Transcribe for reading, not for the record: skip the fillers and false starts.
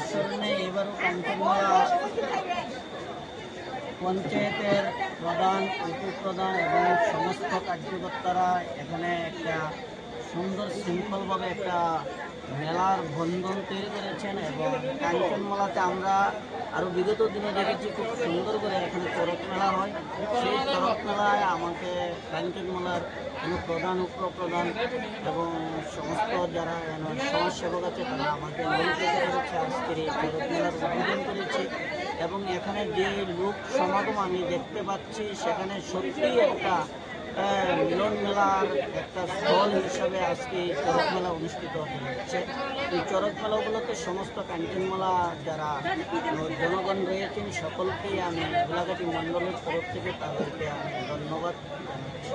স্মরণে এবারও কাঞ্চনমালা পঞ্চায়েতের প্রধান, উপপ্রধান এবং সমস্ত কার্যকর্তারা এখানে একটা সুন্দর শৃঙ্খলভাবে একটা মেলার বন্ধন তৈরি করেছেন। এবং কাঞ্চনমালাতে আমরা আরও বিগত দিনে দেখেছি খুব সুন্দর করে এখানে চড়ক মেলা হয়। সেই চড়ক মেলায় আমাকে কাঞ্চনমালার প্রধান, উপপ্রধান এবং সমস্ত যারা সমাজসেবক আছে তারা আমাকে নিমন্ত্রিত করেছে। আজকের এই চড়ক মেলার উদ্বোধন করেছি এবং এখানে যে লোক সমাগম আমি দেখতে পাচ্ছি সেখানে সত্যিই একটা মিলন মেলার একটা স্থল হিসাবে আজকে এই চড়ক মেলা অনুষ্ঠিত হচ্ছে। এই চড়ক মেলা উপলক্ষে সমস্ত কাঞ্চনমালা যারা জনগণ রয়েছেন সকলকেই আমি গোলাঘাটি মণ্ডলের তরফ থেকে তাদেরকে আমি ধন্যবাদ জানাচ্ছি।